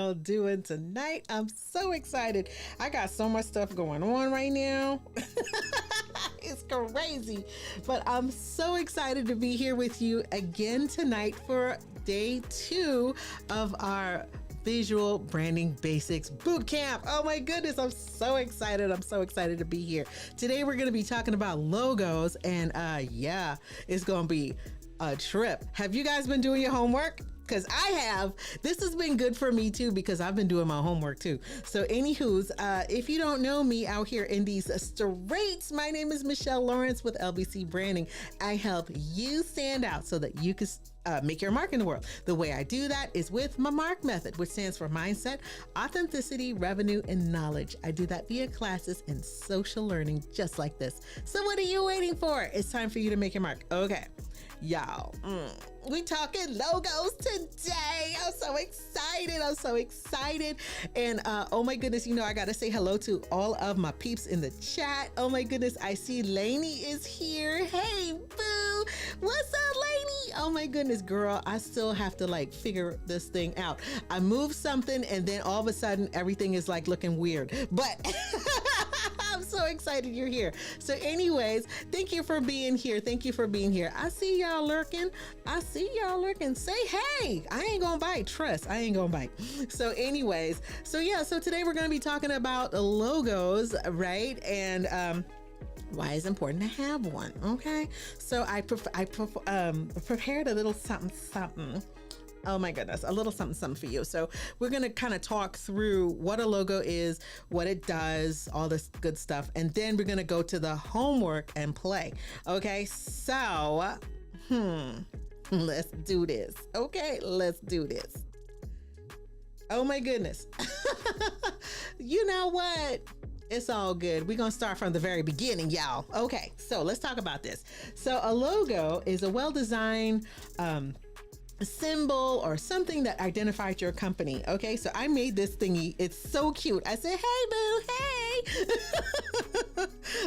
y'all doing tonight? I'm so excited. I got so much stuff going on right now. It's crazy, but I'm so excited to be here with you again tonight for day 2 of our Visual Branding Basics Bootcamp. Oh my goodness, I'm so excited. I'm so excited to be here. Today we're going to be talking about logos, and yeah, it's going to be a trip. Have you guys been doing your homework? Because I have. This has been good for me too, because I've been doing my homework too. So anywho's, if you don't know me out here in these streets, my name is Michelle Lawrence with LBC Branding. I help you stand out so that you can make your mark in the world. The way I do that is with my MARK method, which stands for mindset, authenticity, revenue, and knowledge. I do that via classes and social learning just like this. So what are you waiting for? It's time for you to make your mark. Okay. Y'all, we talking logos today. I'm so excited. I'm so excited. And oh my goodness, you know, I got to say hello to all of my peeps in the chat. Oh my goodness, I see Lainey is here. Hey, boo. What's up, Lainey? Oh my goodness, girl. I still have to like figure this thing out. I moved something and then all of a sudden everything is like looking weird. But I'm so excited you're here. So anyways, thank you for being here. Thank you for being here. I see y'all lurking. I see y'all lurking. Say hey. I ain't gonna bite. Trust, I ain't gonna bite. So anyways, so yeah, so today we're gonna be talking about logos, right? And why it's important to have one. Okay. So I prepared a little something. Oh my goodness, a little something for you. So we're going to kind of talk through what a logo is, what it does, all this good stuff. And then we're going to go to the homework and play. Okay, so, let's do this. Okay, let's do this. Oh my goodness. You know what? It's all good. We're going to start from the very beginning, y'all. Okay, so let's talk about this. So a logo is a well-designed, symbol or something that identifies your company. Okay, so I made this thingy. It's so cute. I said, hey boo, hey.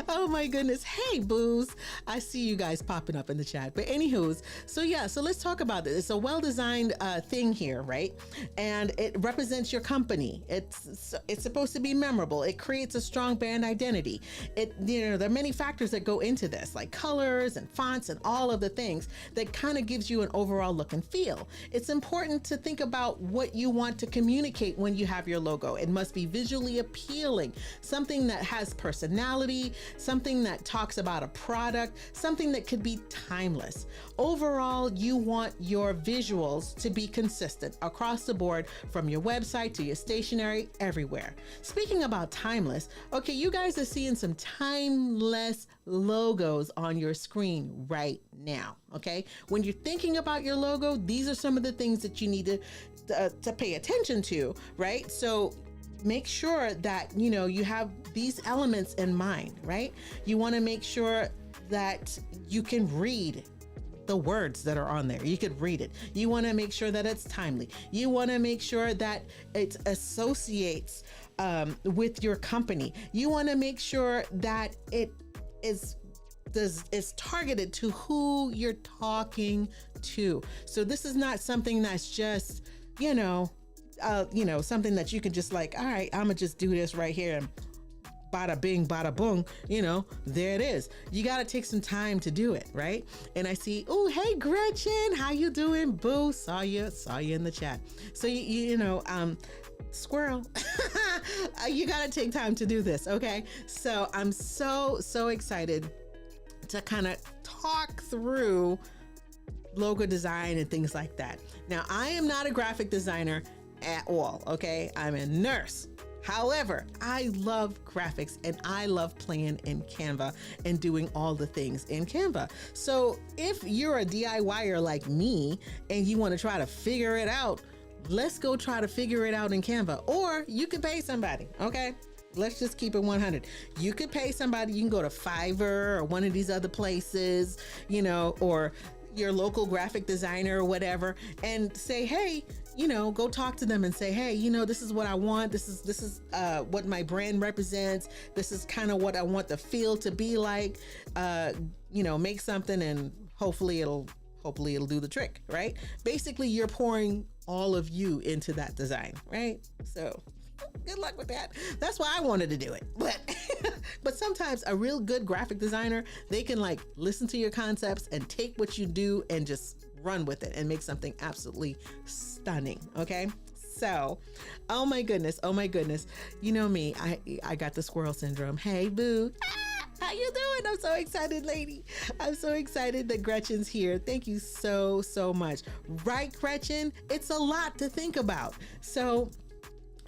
Oh my goodness. Hey boos. I see you guys popping up in the chat. But anywho's, so yeah, so let's talk about this. It's a well-designed thing here, right? And it represents your company. It's supposed to be memorable. It creates a strong brand identity. There are many factors that go into this, like colors and fonts and all of the things that kind of gives you an overall look and feel. It's important to think about what you want to communicate when you have your logo. It must be visually appealing, something that has personality, something that talks about a product, something that could be timeless. Overall, you want your visuals to be consistent across the board, from your website to your stationery, everywhere. Speaking about timeless, okay, you guys are seeing some timeless logos on your screen right now. Okay, when you're thinking about your logo, these are some of the things that you need to pay attention to, right? So make sure that, you know, you have these elements in mind, right? You want to make sure that you can read the words that are on there. You could read it. You want to make sure that it's timely. You want to make sure that it associates with your company. You want to make sure that it is targeted to who you're talking to. So this is not something that's just, something that you can just like, all right, I'm gonna just do this right here and bada bing, bada boom, there it is. You got to take some time to do it, right? And I see, oh, hey, Gretchen, how you doing? Boo, saw you in the chat. So, squirrel, you got to take time to do this. Okay. So I'm so excited to kind of talk through logo design and things like that. Now, I am not a graphic designer at all. Okay. I'm a nurse. However, I love graphics and I love playing in Canva and doing all the things in Canva. So if you're a DIYer like me and you want to try to figure it out, let's go try to figure it out in Canva. Or you can pay somebody. Okay. Let's just keep it 100. You could pay somebody. You can go to Fiverr or one of these other places, or your local graphic designer or whatever, and say, hey, go talk to them and say, hey, this is what I want. This is what my brand represents. This is kind of what I want the feel to be like. Make something and hopefully it'll do the trick, right? Basically, you're pouring all of you into that design, right? So good luck with that. That's why I wanted to do it. But but sometimes a real good graphic designer, they can like listen to your concepts and take what you do and just run with it and make something absolutely stunning. Okay. So, oh my goodness. You know me, I got the squirrel syndrome. Hey, boo. How you doing? I'm so excited, lady. I'm so excited that Gretchen's here. Thank you so much. Right, Gretchen? It's a lot to think about. So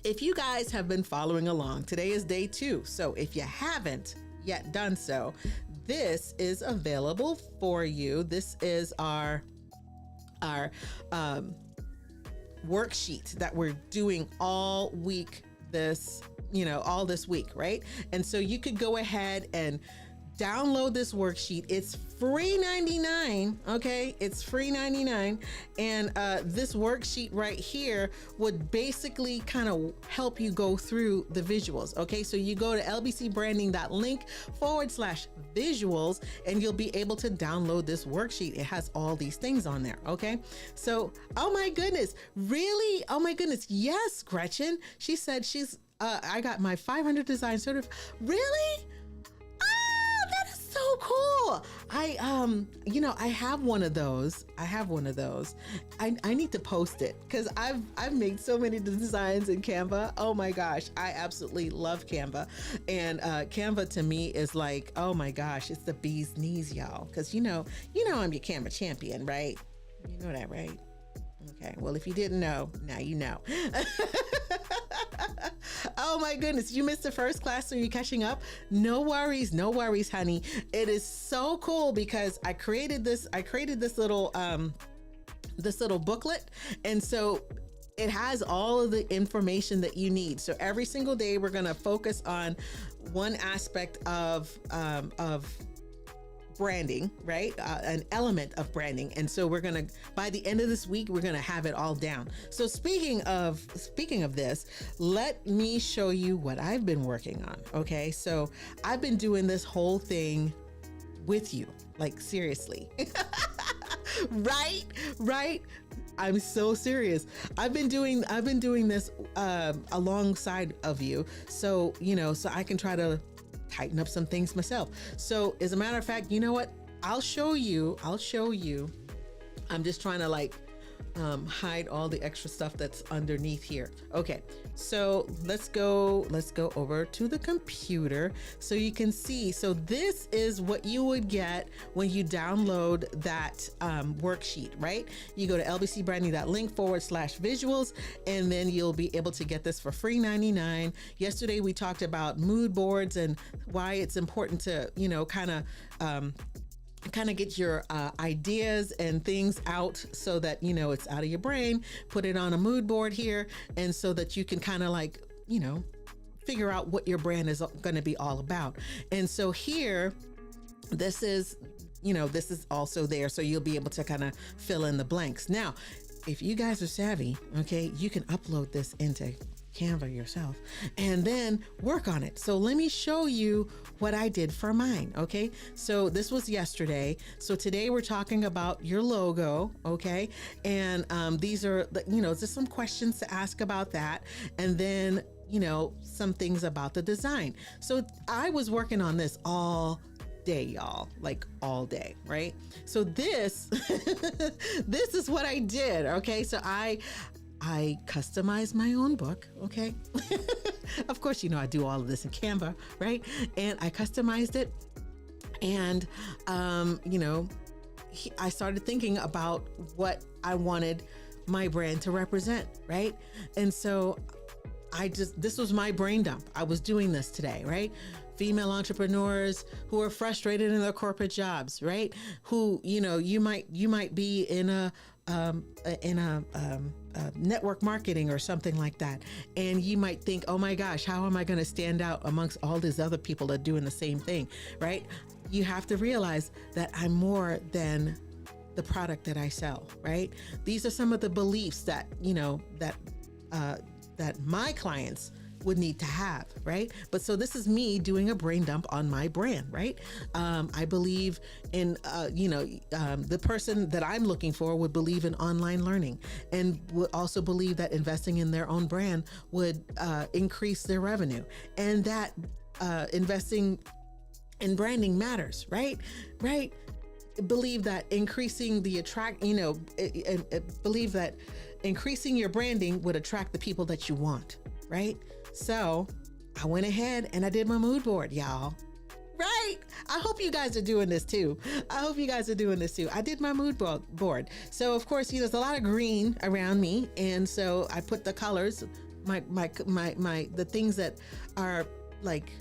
if you guys have been following along, today is day 2. So if you haven't yet done so, this is available for you. This is our worksheet that we're doing all week all this week, right? And so you could go ahead and download this worksheet. It's free 99. Okay. It's free 99. And this worksheet right here would basically kind of help you go through the visuals. Okay. So you go to lbcbranding.link/visuals and you'll be able to download this worksheet. It has all these things on there. Okay. So, oh my goodness. Really? Oh my goodness. Yes, Gretchen. She said I got my 500 design certificate. Really? That is so cool. I have one of those. I need to post it because I've made so many designs in Canva. Oh my gosh. I absolutely love Canva. And Canva to me is like, oh my gosh, it's the bee's knees, y'all. Cause you know I'm your Canva champion, right? You know that, right? Okay. Well, if you didn't know, now you know. Oh my goodness, you missed the first class, so you're catching up? No worries, honey. It is so cool because I created this little booklet, and so it has all of the information that you need. So every single day we're going to focus on one aspect of branding, right? An element of branding. And so by the end of this week, we're going to have it all down. So speaking of this, let me show you what I've been working on. Okay. So I've been doing this whole thing with you, like seriously, right? I'm so serious. I've been doing this alongside of you. So I can try to tighten up some things myself. So as a matter of fact, you know what? I'll show you. I'm just trying to hide all the extra stuff that's underneath here. Okay. So let's go over to the computer so you can see. So this is what you would get when you download that worksheet, right? You go to lbcbranding.link/visuals and then you'll be able to get this for free 99. Yesterday we talked about mood boards and why it's important to, kind of get your ideas and things out so that it's out of your brain. Put it on a mood board here, and so that you can kind of figure out what your brand is going to be all about. And so here, this is also there, so you'll be able to kind of fill in the blanks. Now, if you guys are savvy, okay, you can upload this into Canva yourself and then work on it. So let me show you what I did for mine. Okay. So this was yesterday. So today we're talking about your logo. Okay. And these are, just some questions to ask about that. And then, some things about the design. So I was working on this all day, y'all, like all day, right? So this, this is what I did. Okay. So I customized my own book, okay? Of course, I do all of this in Canva, right? And I customized it. And, I started thinking about what I wanted my brand to represent, right? And so this was my brain dump. I was doing this today, right? Female entrepreneurs who are frustrated in their corporate jobs, right? Who, you might be in a network marketing or something like that. And you might think, oh my gosh, how am I going to stand out amongst all these other people that are doing the same thing, right? You have to realize that I'm more than the product that I sell, right? These are some of the beliefs that, that my clients would need to have, right? But so this is me doing a brain dump on my brand, right? I believe in, the person that I'm looking for would believe in online learning and would also believe that investing in their own brand would increase their revenue, and that investing in branding matters, right? Right? Believe that increasing the believe that increasing your branding would attract the people that you want, right? So I went ahead and I did my mood board, y'all. Right? I hope you guys are doing this too. I did my mood board. So of course, there's a lot of green around me, and so I put the colors, the things that are like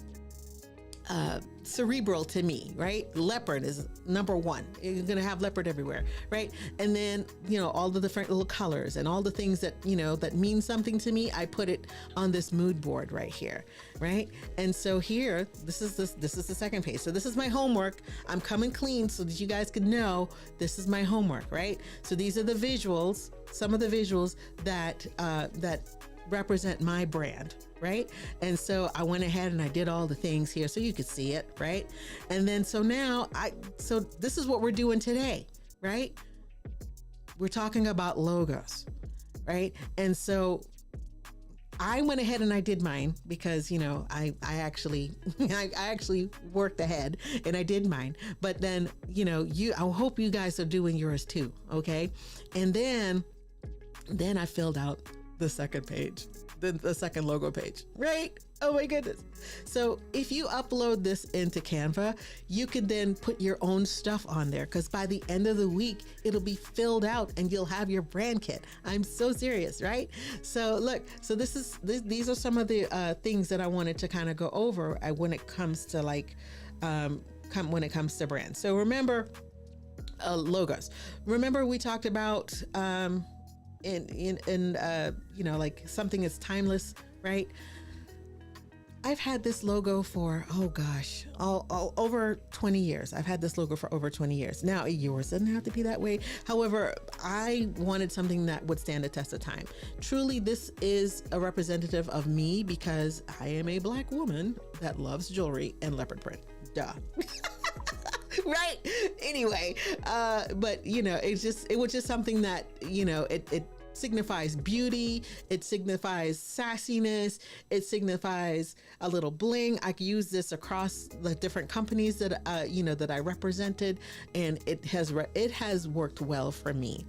cerebral to me, right? Leopard is number one. You're gonna have leopard everywhere, right? And then all the different little colors and all the things that that mean something to me. I put it on this mood board right here, right? And so here, this is the second page. So this is my homework. I'm coming clean so that you guys can know this is my homework, right? So these are the visuals, some of the visuals that represent my brand, right? And so I went ahead and I did all the things here so you could see it, right? And then so now so this is what we're doing today, right? We're talking about logos, right? And so I went ahead and I did mine because I actually I actually worked ahead and I did mine. But then I hope you guys are doing yours too, okay? And then I filled out the second page, the second logo page, right? Oh my goodness. So if you upload this into Canva, you can then put your own stuff on there, because by the end of the week, it'll be filled out and you'll have your brand kit. I'm so serious, right? So look, so these are some of the things that I wanted to kind of go over when it comes to when it comes to brands. So remember logos. Remember we talked about like something is timeless, right? I've had this logo for, all over 20 years. I've had this logo for over 20 years. Now, yours doesn't have to be that way. However, I wanted something that would stand the test of time. Truly, this is a representative of me because I am a Black woman that loves jewelry and leopard print. Duh. Right. Anyway, but it was just something that, it signifies beauty. It signifies sassiness. It signifies a little bling. I could use this across the different companies that, that I represented, and it has worked well for me.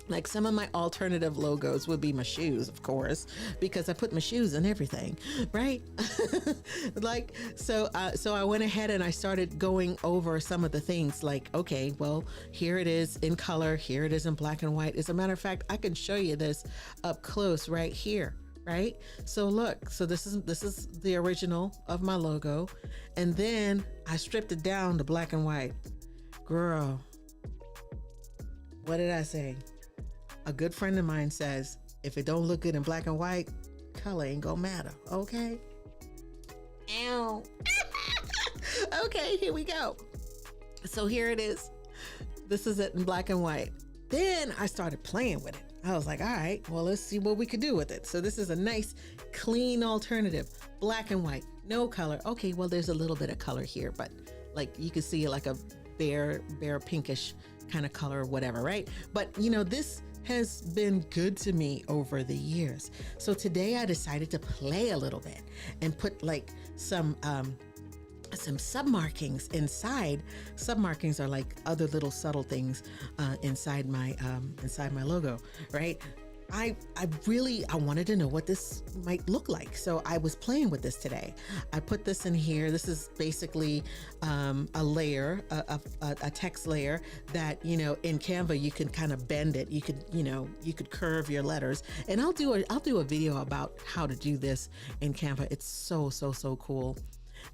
Like some of my alternative logos would be my shoes, of course, because I put my shoes in everything, right? So I went ahead and I started going over some of the things like, okay, well, here it is in color. Here it is in black and white. As a matter of fact, I can show you this up close right here. Right? So look, so this is the original of my logo. And then I stripped it down to black and white. Girl, what did I say? A good friend of mine says, if it don't look good in black and white, color ain't gonna matter, okay? Ow. Okay, here we go. So here it is. This is it in black and white. Then I started playing with it. I was like, all right, well, let's see what we could do with it. So this is a nice, clean alternative. Black and white, no color. Okay, well, there's a little bit of color here, but like you can see like a bare pinkish kind of color or whatever, right? But this has been good to me over the years. So today I decided to play a little bit and put like some sub-markings inside. Sub-markings are like other little subtle things inside my logo, right? I wanted to know what this might look like. So I was playing with this today. I put this in here. This is basically a layer, a text layer that, in Canva, you can kind of bend it. You could curve your letters, and I'll do a video about how to do this in Canva. It's so cool.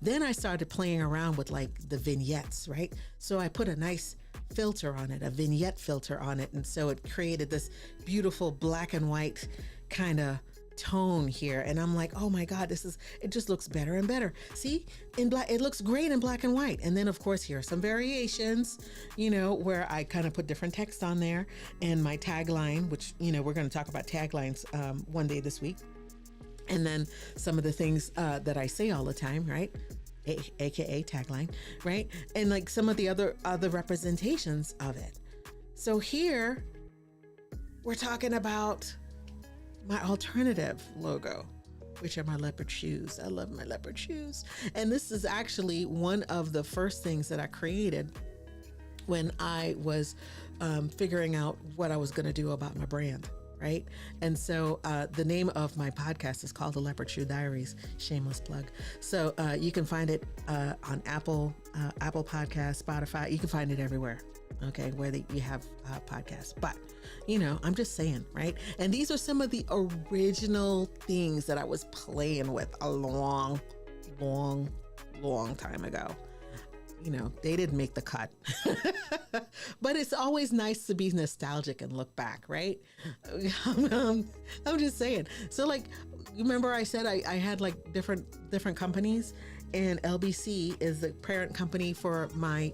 Then I started playing around with like the vignettes, right? So I put a nice filter on it, a vignette filter on it. And so it created this beautiful black and white kind of tone here. And I'm like, oh my God, it just looks better and better. See, in black, it looks great in black and white. And then of course, here are some variations, where I kind of put different text on there, and my tagline, which, we're going to talk about taglines one day this week. And then some of the things that I say all the time, right? AKA tagline, right? And like some of the other representations of it. So here we're talking about my alternative logo, which are my leopard shoes. I love my leopard shoes. And this is actually one of the first things that I created when I was figuring out what I was going to do about my brand. Right. And so the name of my podcast is called The Leopard Shoe Diaries. Shameless plug. So you can find it on Apple Podcasts, Spotify. You can find it everywhere. Okay. Where you have podcasts. But, I'm just saying. Right. And these are some of the original things that I was playing with a long, long, long time ago. They didn't make the cut, but it's always nice to be nostalgic and look back, right? I'm just saying. So like, remember I said I had like different companies, and LBC is the parent company for my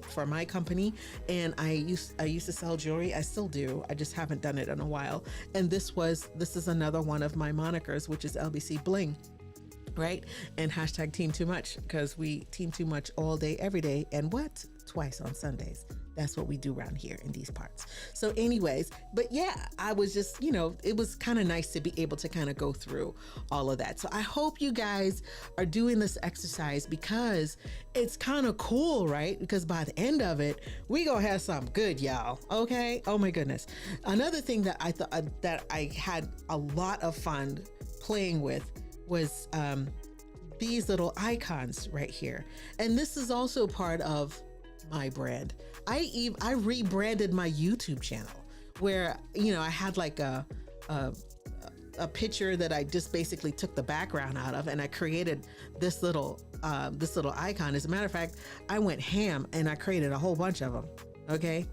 company. And I used to sell jewelry. I still do. I just haven't done it in a while. And this is another one of my monikers, which is LBC Bling. Right? And hashtag Team Too Much, because we team too much all day, every day. And twice on Sundays. That's what we do around here in these parts. So anyways, but yeah, I was just, it was kind of nice to be able to kind of go through all of that. So I hope you guys are doing this exercise, because it's kind of cool, right? Because by the end of it, we gonna have something good, y'all. Okay. Oh my goodness. Another thing that I thought that I had a lot of fun playing with was these little icons right here. And this is also part of my brand. I rebranded my YouTube channel, where, I had like a picture that I just basically took the background out of, and I created this little icon. As a matter of fact, I went ham and I created a whole bunch of them. Okay.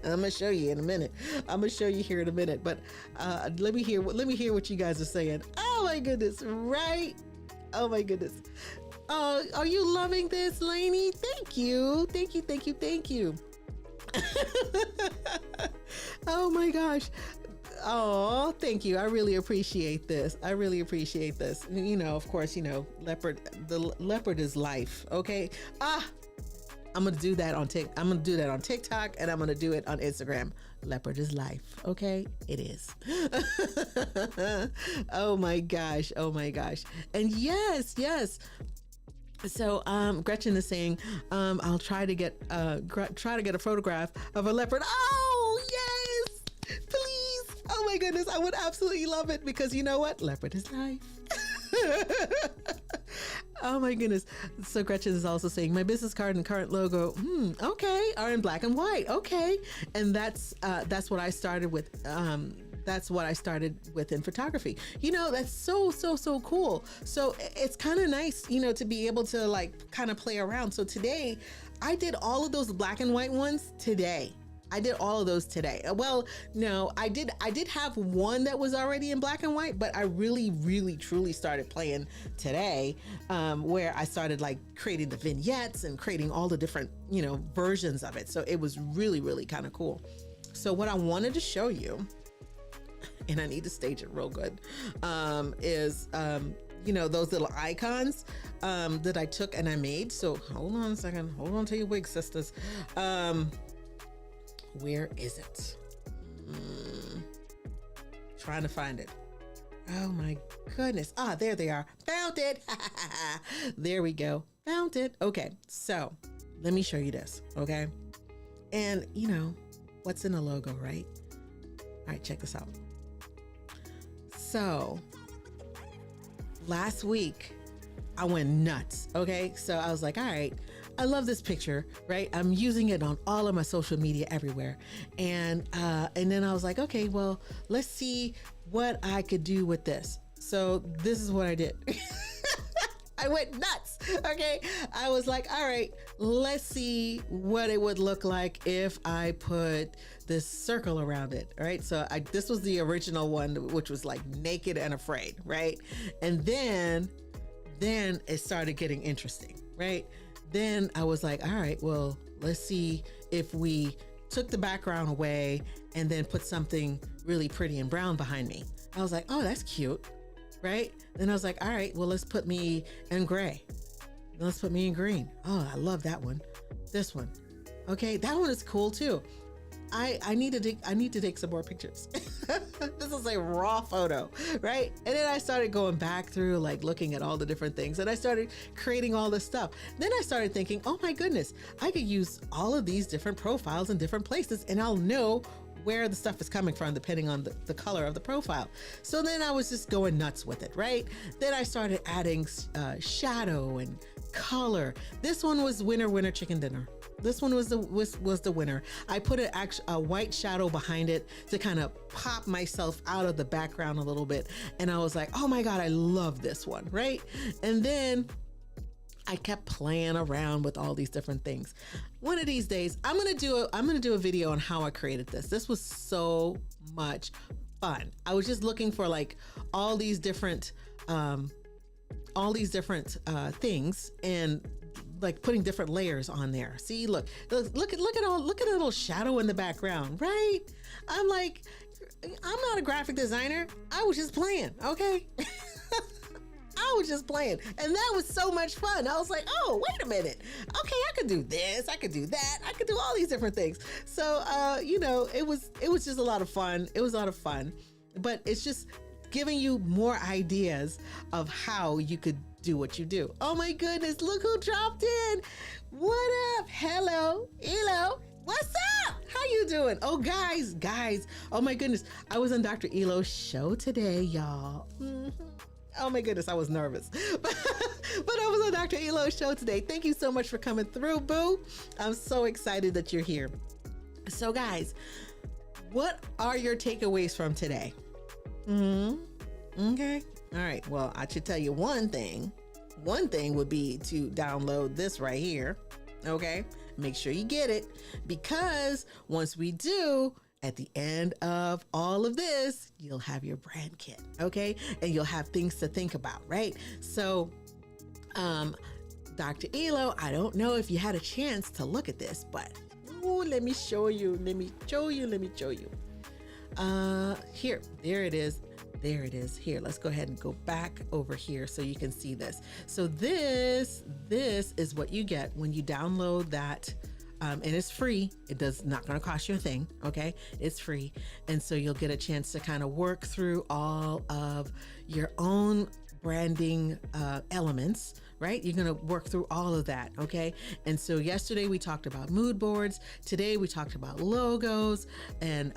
I'm gonna show you in a minute. But let me hear what you guys are saying. Oh my goodness, right? Oh my goodness. Are you loving this, Lainey? Thank you. Oh my gosh. Oh, thank you. I really appreciate this. Of course, the leopard is life. Okay. I'm gonna do that on TikTok, and I'm gonna do it on Instagram. Leopard is life. Okay, it is. Oh my gosh. And yes. So Gretchen is saying, I'll try to get a photograph of a leopard. Oh yes, please. Oh my goodness, I would absolutely love it, because you know what? Leopard is life. Oh my goodness. So Gretchen is also saying, my business card and current logo, okay, are in black and white. Okay. And that's what I started with. That's what I started with in photography. That's so cool. So it's kind of nice, to be able to like kind of play around. So today I did all of those black and white ones today. I did all of those today. Well, no, I did have one that was already in black and white, but I really, really, truly started playing today, where I started like creating the vignettes and creating all the different, versions of it. So it was really, really kind of cool. So what I wanted to show you, and I need to stage it real good, is, those little icons that I took and I made. So hold on a second. Hold on to your wig, sisters. Where is it? Trying to find it. Oh my goodness. There they are. Found it. There we go. Found it. Okay. So let me show you this. Okay. And what's in a logo, right? All right, check this out. So last week I went nuts. Okay. So I was like, all right, I love this picture, right? I'm using it on all of my social media everywhere. And then I was like, okay, well, let's see what I could do with this. So this is what I did. I went nuts. Okay. I was like, all right, let's see what it would look like if I put this circle around it. Right. So this was the original one, which was like naked and afraid. Right. And then it started getting interesting. Right. Then I was like, all right, well, let's see if we took the background away and then put something really pretty and brown behind me. I was like, oh, that's cute. right? Then I was like, all right, well, let's put me in gray. Let's put me in green. Oh, I love that one. This one. Okay, that one is cool too. I need to take some more pictures. This is a raw photo, right? And then I started going back through, like looking at all the different things, and I started creating all this stuff. Then I started thinking, oh my goodness, I could use all of these different profiles in different places, and I'll know where the stuff is coming from depending on the color of the profile. So then I was just going nuts with it, right? Then I started adding shadow and color. This one was winner chicken dinner. This one was the winner. I put a white shadow behind it to kind of pop myself out of the background a little bit. And I was like, oh my God, I love this one, right? And then I kept playing around with all these different things. One of these days, I'm gonna do a video on how I created this. This was so much fun. I was just looking for like all these different things, and like putting different layers on there. See, look at a little shadow in the background, right? I'm like, I'm not a graphic designer. I was just playing, okay? I was just playing, and that was so much fun. I was like, oh, wait a minute. Okay, I could do this, I could do that, I could do all these different things. So, it was just a lot of fun. It was a lot of fun, but it's just giving you more ideas of how you could do what you do. Oh my goodness, look who dropped in. What up? Hello. What's up? How you doing? Oh, guys. Oh my goodness. I was on Dr. Elo's show today, y'all. Oh my goodness, I was nervous. But I was on Dr. Elo's show today. Thank you so much for coming through, boo. I'm so excited that you're here. So guys, what are your takeaways from today? Okay. All right. Well, I should tell you one thing. One thing would be to download this right here. Okay. Make sure you get it, because once we do, at the end of all of this, you'll have your brand kit. Okay. And you'll have things to think about, right? So, Dr. Elo, I don't know if you had a chance to look at this, but let me show you. Here, there it is. Here, let's go ahead and go back over here so you can see this. So this is what you get when you download that, and it's free. It does not going to cost you a thing. Okay, it's free, and so you'll get a chance to kind of work through all of your own branding elements. Right? You're going to work through all of that. Okay. And so yesterday we talked about mood boards. Today we talked about logos and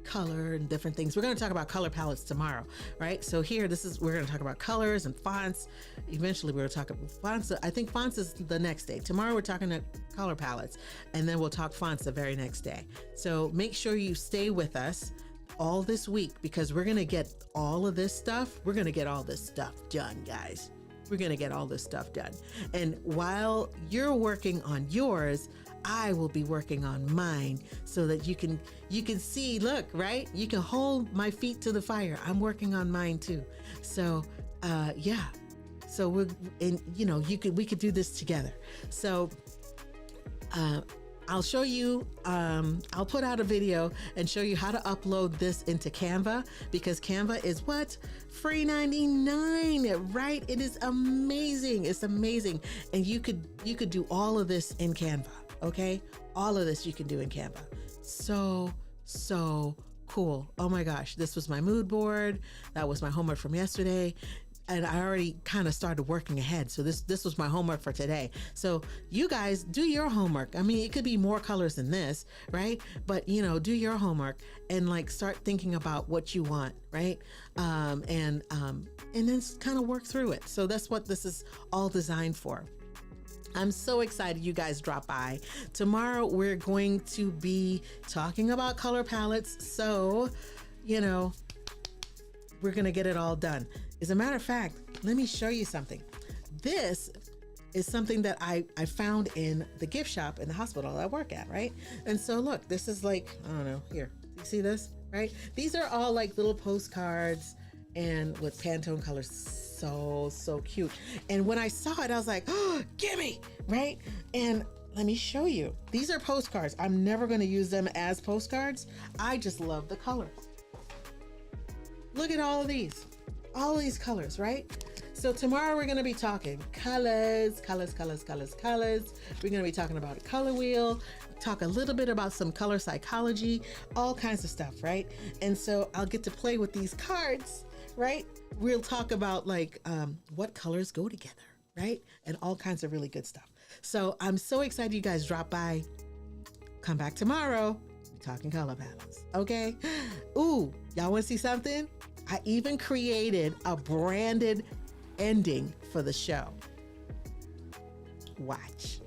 color and different things. We're going to talk about color palettes tomorrow, right? So here, we're going to talk about colors and fonts. Eventually we're going to talk about fonts. I think fonts is the next day. Tomorrow we're talking about color palettes, and then we'll talk fonts the very next day. So make sure you stay with us all this week, because we're going to get all of this stuff. We're going to get all this stuff done, guys. We're going to get all this stuff done. And while you're working on yours, I will be working on mine, so that you can see, look, right? You can hold my feet to the fire. I'm working on mine too. So, yeah. So we could do this together. So, I'll show you, I'll put out a video and show you how to upload this into Canva, because Canva is what? Free 99, right? It is amazing. It's amazing. And you could do all of this in Canva, okay? All of this you can do in Canva. So cool. Oh my gosh, this was my mood board. That was my homework from yesterday. And I already kind of started working ahead. So this was my homework for today. So you guys do your homework. I mean, it could be more colors than this, right? But do your homework and like start thinking about what you want, right? And then kind of work through it. So that's what this is all designed for. I'm so excited you guys drop by. Tomorrow we're going to be talking about color palettes. So, we're going to get it all done. As a matter of fact, let me show you something. This is something that I found in the gift shop in the hospital I work at, right? And so look, this is like, I don't know, here, you see this, right? These are all like little postcards and with Pantone colors. So cute. And when I saw it, I was like, oh, gimme, right? And let me show you. These are postcards. I'm never going to use them as postcards. I just love the colors. Look at all of these colors, right? So tomorrow we're going to be talking colors. We're going to be talking about a color wheel, talk a little bit about some color psychology, all kinds of stuff, right? And so I'll get to play with these cards, right? We'll talk about like what colors go together, right? And all kinds of really good stuff. So I'm so excited you guys drop by. Come back tomorrow. We're talking color patterns, okay? Ooh, y'all want to see something? I even created a branded ending for the show. Watch.